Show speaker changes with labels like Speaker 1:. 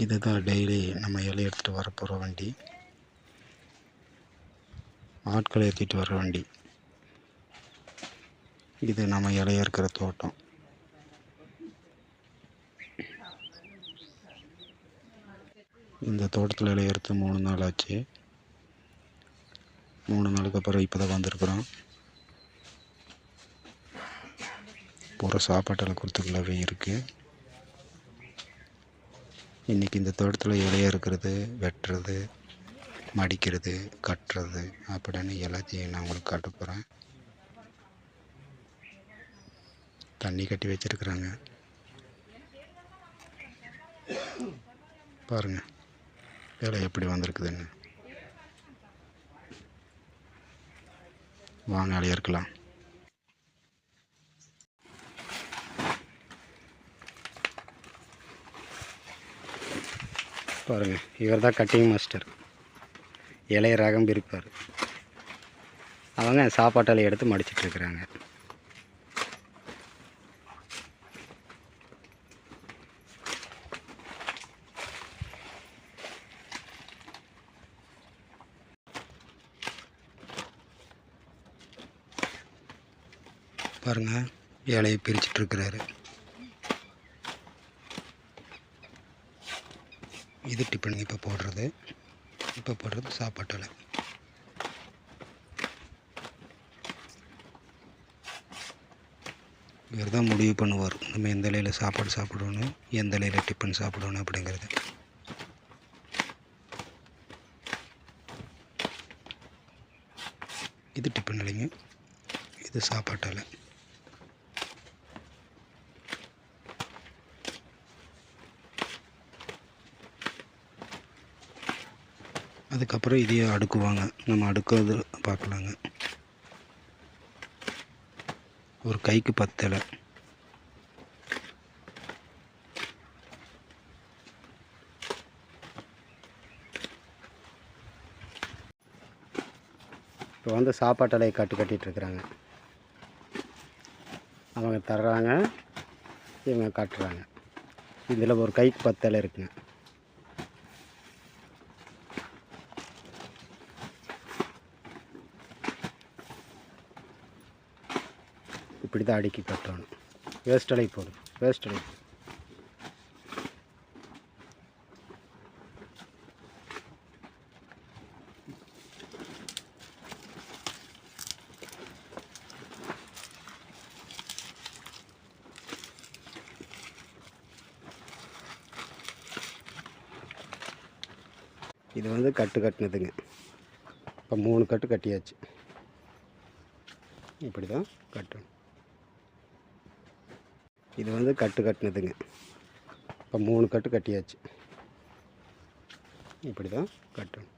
Speaker 1: இதுதான் டெய்லி நம்ம இலை எடுத்துகிட்டு வர போகிற வண்டி, ஆட்களை ஏற்றிட்டு வர வண்டி. இது நம்ம இலைய இருக்கிற தோட்டம். இந்த தோட்டத்தில் இலைய எடுத்து 3 நாள் ஆச்சு. 3 நாளுக்கு அப்புறம் இப்போ தான் வந்திருக்குறோம். பூரா சாப்பாட்டில் கொடுத்துக்கலாவே இருக்குது. இன்றைக்கி இந்த தோட்டத்தில் இலைய இருக்கிறது, வெட்டுறது, மடிக்கிறது, கட்டுறது அப்படின்னு எல்லாத்தையும் நான் உங்களுக்கு காட்ட போகிறேன். தண்ணி கட்டி வச்சுருக்குறாங்க பாருங்கள், இலை எப்படி வந்திருக்குதுன்னு. வாங்க இலைய இருக்கலாம். பாருங்கள், இவர் தான் கட்டிங் மாஸ்டர். இலைய ரகம் பிரிப்பார். அவங்க சாப்பாட்டு இலைய எடுத்து மடிச்சிட்ருக்குறாங்க. பாருங்கள், இலையை பிரிச்சிட்ருக்கிறாரு. இது டிஃபன் இப்போ போடுறது சாப்பாட்டு இலை. இவர் தான் முடிவு பண்ணுவார் நம்ம எந்த இலையில் சாப்பாடு சாப்பிடணும், எந்த இலையில் டிஃபன் சாப்பிடணும் அப்படிங்கிறது. இது டிஃபன் இலைங்க, இது சாப்பாட்டு இலை. அதுக்கப்புறம் இதையே அடுக்குவாங்க. நம்ம அடுக்கிறது பார்க்கலாங்க. ஒரு கைக்கு 10 இலை. இப்போ வந்து சாப்பாட்டு இலையை கட்டிகிட்ருக்குறாங்க. அவங்க தர்றாங்க, இவங்க கட்டுறாங்க. இதில் ஒரு கைக்கு 10 இலை இருக்குங்க. இப்படி தான் அடுக்கி கட்டணும். வேஸ்ட் இலை போடும், வேஸ்ட் இலை. இது வந்து கட்டினதுங்க. இப்போ 3 கட்டு கட்டியாச்சு. இப்படி தான் கட்டணும். இது வந்து கட்டினதுங்க. இப்போ 3 கட்டு கட்டியாச்சு. இப்படி தான் கட்டணும்.